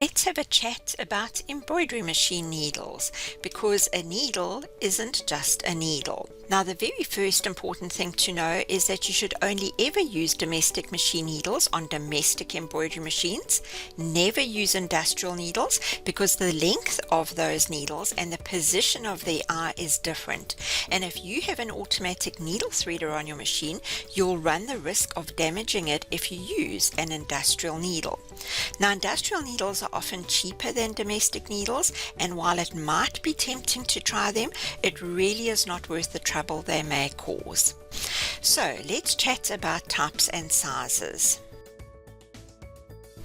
Let's have a chat about embroidery machine needles, because a needle isn't just a needle. Now, the very first important thing to know is that you should only ever use domestic machine needles on domestic embroidery machines. Never use industrial needles, because the length of those needles and the position of the eye is different. And if you have an automatic needle threader on your machine, you'll run the risk of damaging it if you use an industrial needle. Now, industrial needles are often cheaper than domestic needles, and while it might be tempting to try them, it really is not worth the trouble they may cause. So let's chat about types and sizes.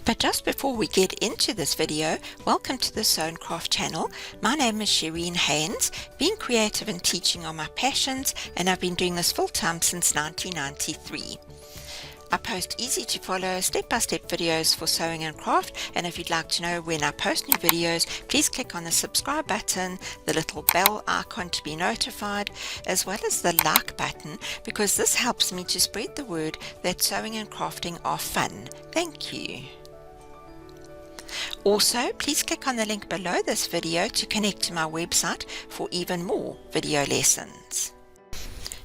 But just before we get into this video, welcome to the Sew and Craft channel. My name is Shireen Haynes. Being creative and teaching are my passions, and I've been doing this full-time since 1993. I post easy to follow step-by-step videos for sewing and craft, and if you'd like to know when I post new videos, please click on the subscribe button, the little bell icon to be notified, as well as the like button, because this helps me to spread the word that sewing and crafting are fun. Thank you. Also, please click on the link below this video to connect to my website for even more video lessons.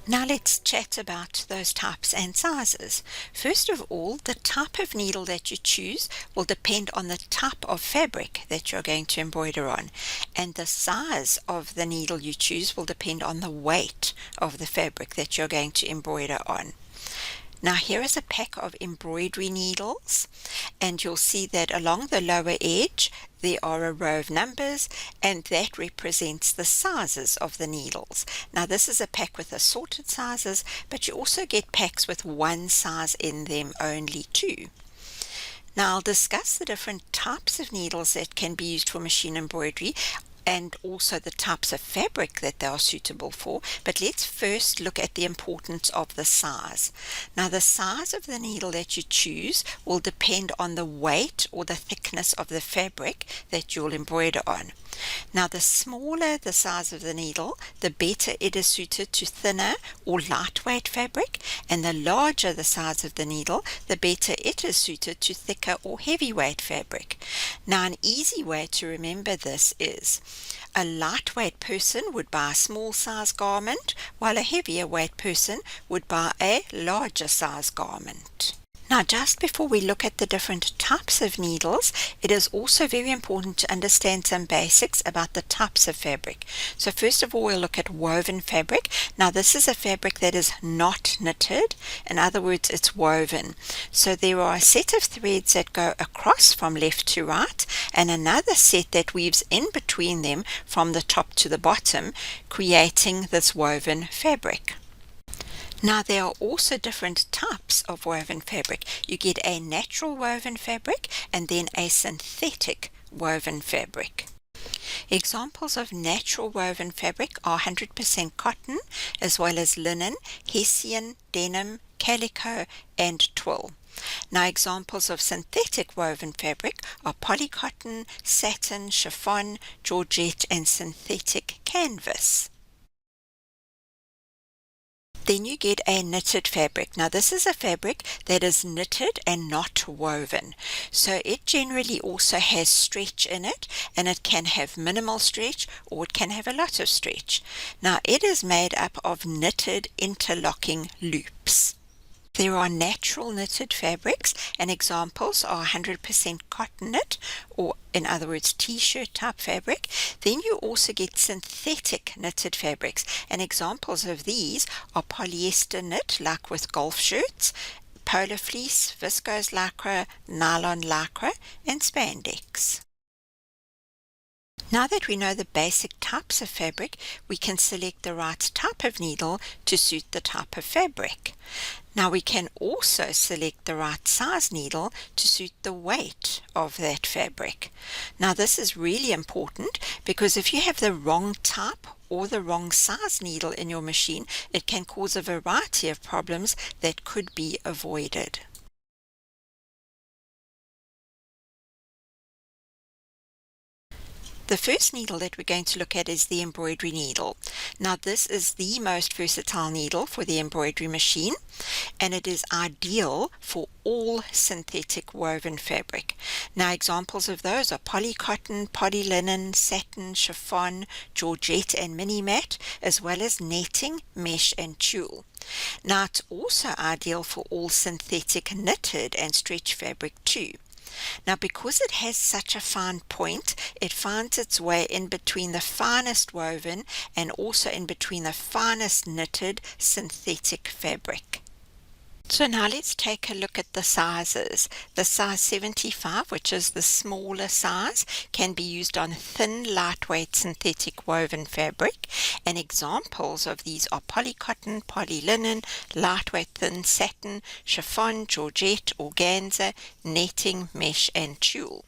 Now let's chat about those types and sizes. First of all, the type of needle that you choose will depend on the type of fabric that you're going to embroider on, and the size of the needle you choose will depend on the weight of the fabric that you're going to embroider on. Now here is a pack of embroidery needles, and you'll see that along the lower edge there are a row of numbers, and that represents the sizes of the needles. Now this is a pack with assorted sizes, but you also get packs with one size in them only too. Now I'll discuss the different types of needles that can be used for machine embroidery, and also the types of fabric that they are suitable for, but let's first look at the importance of the size. Now the size of the needle that you choose will depend on the weight or the thickness of the fabric that you'll embroider on. Now the smaller the size of the needle, the better it is suited to thinner or lightweight fabric, and the larger the size of the needle, the better it is suited to thicker or heavyweight fabric. Now an easy way to remember this is a lightweight person would buy a small size garment, while a heavier weight person would buy a larger size garment. Now, just before we look at the different types of needles, it is also very important to understand some basics about the types of fabric. So first of all, we'll look at woven fabric. Now this is a fabric that is not knitted. In other words, it's woven. So there are a set of threads that go across from left to right, and another set that weaves in between them from the top to the bottom, creating this woven fabric. Now there are also different types of woven fabric. You get a natural woven fabric and then a synthetic woven fabric. Examples of natural woven fabric are 100% cotton, as well as linen, hessian, denim, calico, and twill. Now examples of synthetic woven fabric are polycotton, satin, chiffon, georgette, and synthetic canvas. Then you get a knitted fabric. Now this is a fabric that is knitted and not woven. So it generally also has stretch in it, and it can have minimal stretch or it can have a lot of stretch. Now it is made up of knitted interlocking loops. There are natural knitted fabrics, and examples are 100% cotton knit, or in other words t-shirt type fabric. Then you also get synthetic knitted fabrics, and examples of these are polyester knit, like with golf shirts, polar fleece, viscose lycra, nylon lycra, and spandex. Now that we know the basic types of fabric, we can select the right type of needle to suit the type of fabric. Now we can also select the right size needle to suit the weight of that fabric. Now this is really important, because if you have the wrong type or the wrong size needle in your machine, it can cause a variety of problems that could be avoided. The first needle that we're going to look at is the embroidery needle. Now this is the most versatile needle for the embroidery machine, and it is ideal for all synthetic woven fabric. Now examples of those are polycotton, polylinen, satin, chiffon, georgette and mini mat, as well as netting, mesh and tulle. Now it's also ideal for all synthetic knitted and stretch fabric too. Now because it has such a fine point, it finds its way in between the finest woven and also in between the finest knitted synthetic fabric. So now let's take a look at the sizes. The size 75, which is the smaller size, can be used on thin, lightweight synthetic woven fabric, and examples of these are polycotton, polylinen, lightweight thin satin, chiffon, georgette, organza, netting, mesh and tulle.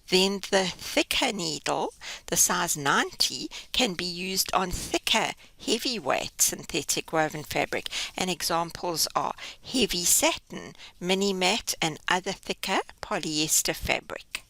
Then the thicker needle, the size 90, can be used on thicker, heavyweight synthetic woven fabric, and examples are heavy satin, mini mat and other thicker polyester fabric.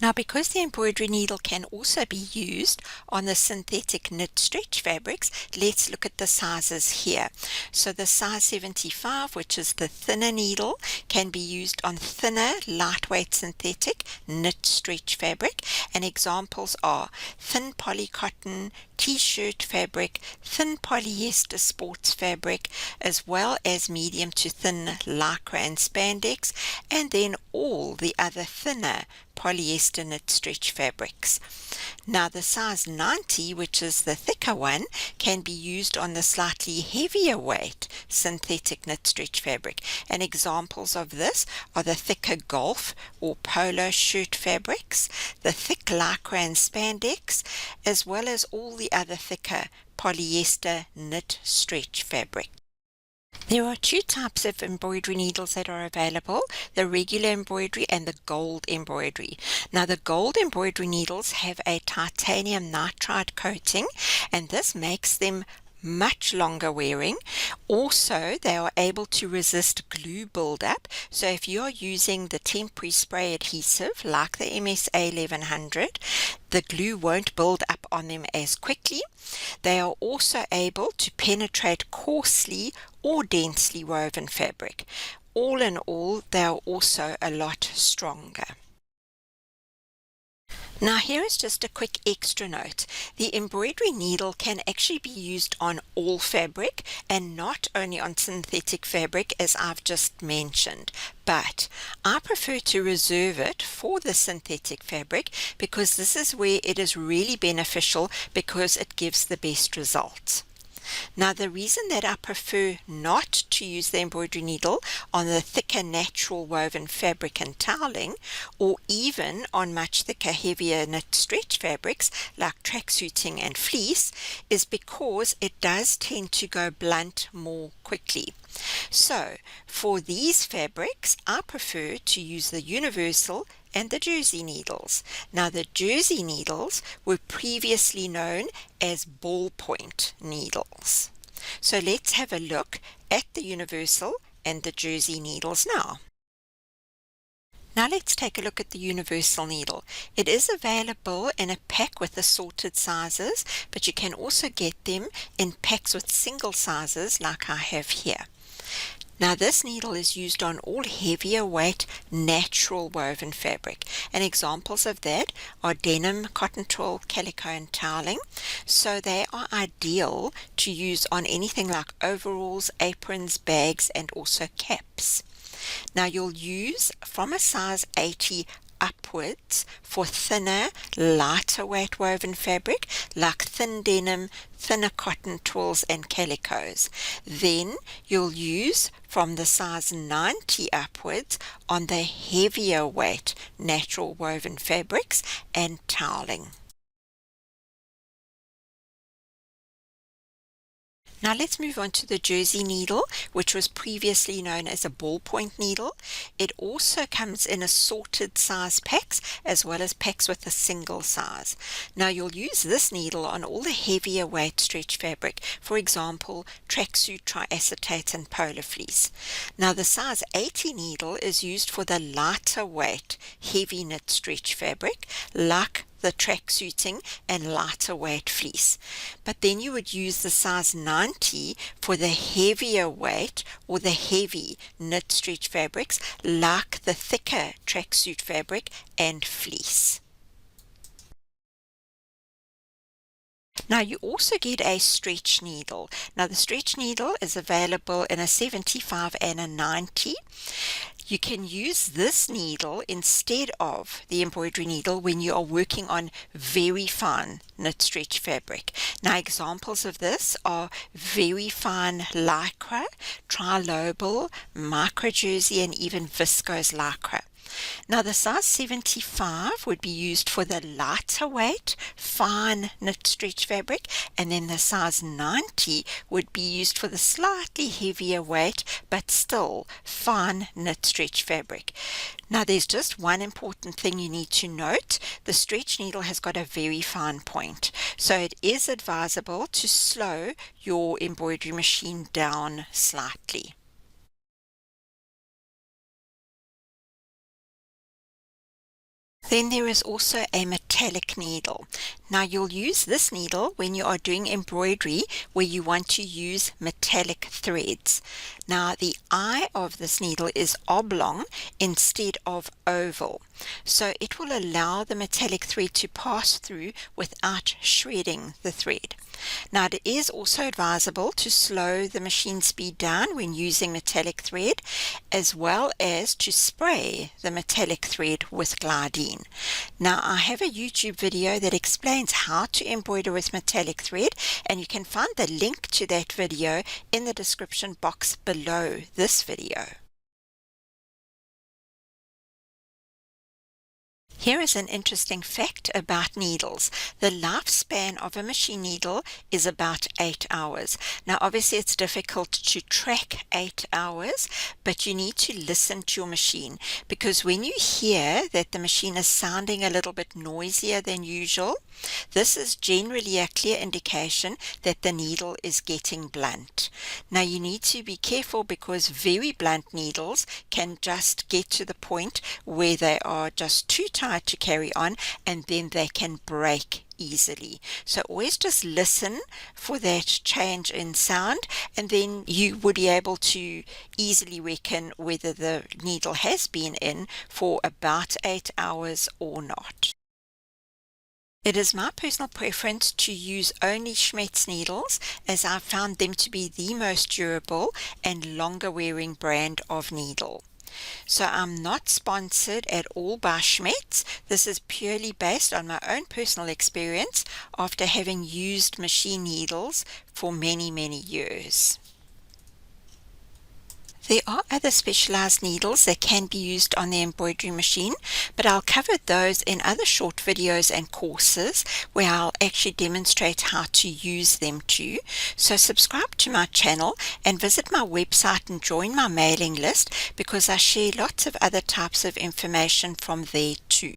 Now because the embroidery needle can also be used on the synthetic knit stretch fabrics, let's look at the sizes here. So the size 75, which is the thinner needle, can be used on thinner, lightweight synthetic knit stretch fabric, and examples are thin polycotton, t-shirt fabric, thin polyester sports fabric, as well as medium to thin lycra and spandex, and then all the other thinner polyester knit stretch fabrics. Now the size 90, which is the thicker one, can be used on the slightly heavier weight synthetic knit stretch fabric, and examples of this are the thicker golf or polo shirt fabrics, the thick lycra and spandex, as well as all the other thicker polyester knit stretch fabric. There are two types of embroidery needles that are available, the regular embroidery and the gold embroidery. Now the gold embroidery needles have a titanium nitride coating, and this makes them much longer wearing. Also, they are able to resist glue buildup. So if you're using the temporary spray adhesive like the MSA 1100, the glue won't build up on them as quickly. They are also able to penetrate coarsely or densely woven fabric. All in all, they are also a lot stronger. Now here is just a quick extra note. The embroidery needle can actually be used on all fabric and not only on synthetic fabric as I've just mentioned, but I prefer to reserve it for the synthetic fabric because this is where it is really beneficial because it gives the best results. Now the reason that I prefer not to use the embroidery needle on the thicker natural woven fabric and toweling, or even on much thicker heavier knit stretch fabrics like tracksuiting and fleece, is because it does tend to go blunt more quickly. So for these fabrics I prefer to use the universal and the jersey needles. Now the jersey needles were previously known as ballpoint needles. So let's have a look at the universal and the jersey needles now. Now let's take a look at the universal needle. It is available in a pack with assorted sizes, but you can also get them in packs with single sizes like I have here. Now this needle is used on all heavier weight natural woven fabric, and examples of that are denim, cotton twill, calico and toweling. So they are ideal to use on anything like overalls, aprons, bags and also caps. Now you'll use from a size 80 upwards for thinner, lighter weight woven fabric like thin denim, thinner cotton twills and calicos. Then you'll use from the size 90 upwards on the heavier weight natural woven fabrics and toweling. Now let's move on to the jersey needle, which was previously known as a ballpoint needle. It also comes in assorted size packs as well as packs with a single size. Now you'll use this needle on all the heavier weight stretch fabric, for example tracksuit, triacetate and polar fleece. Now the size 80 needle is used for the lighter weight heavy knit stretch fabric like the tracksuiting and lighter weight fleece. But then you would use the size 90 for the heavier weight or the heavy knit stretch fabrics like the thicker tracksuit fabric and fleece. Now you also get a stretch needle. Now the stretch needle is available in a 75 and a 90. You can use this needle instead of the embroidery needle when you are working on very fine knit stretch fabric. Now examples of this are very fine lycra, trilobal, micro jersey and even viscose lycra. Now the size 75 would be used for the lighter weight fine knit stretch fabric, and then the size 90 would be used for the slightly heavier weight but still fine knit stretch fabric. Now there's just one important thing you need to note. The stretch needle has got a very fine point, so it is advisable to slow your embroidery machine down slightly. Then there is also a metallic needle. Now you'll use this needle when you are doing embroidery where you want to use metallic threads. Now the eye of this needle is oblong instead of oval, so it will allow the metallic thread to pass through without shredding the thread. Now it is also advisable to slow the machine speed down when using metallic thread, as well as to spray the metallic thread with Glidine. Now I have a YouTube video that explains how to embroider with metallic thread, and you can find the link to that video in the description box below this video. Here is an interesting fact about needles. The lifespan of a machine needle is about 8 hours. Now obviously it's difficult to track 8 hours, but you need to listen to your machine, because when you hear that the machine is sounding a little bit noisier than usual, this is generally a clear indication that the needle is getting blunt. Now you need to be careful, because very blunt needles can just get to the point where they are just too tight to carry on, and then they can break easily. So always just listen for that change in sound, and then you would be able to easily reckon whether the needle has been in for about 8 hours or not. It is my personal preference to use only Schmetz needles, as I've found them to be the most durable and longer wearing brand of needle. So I'm not sponsored at all by Schmetz. This is purely based on my own personal experience after having used machine needles for many, many years. There are other specialized needles that can be used on the embroidery machine, but I'll cover those in other short videos and courses where I'll actually demonstrate how to use them too. So subscribe to my channel and visit my website and join my mailing list, because I share lots of other types of information from there too.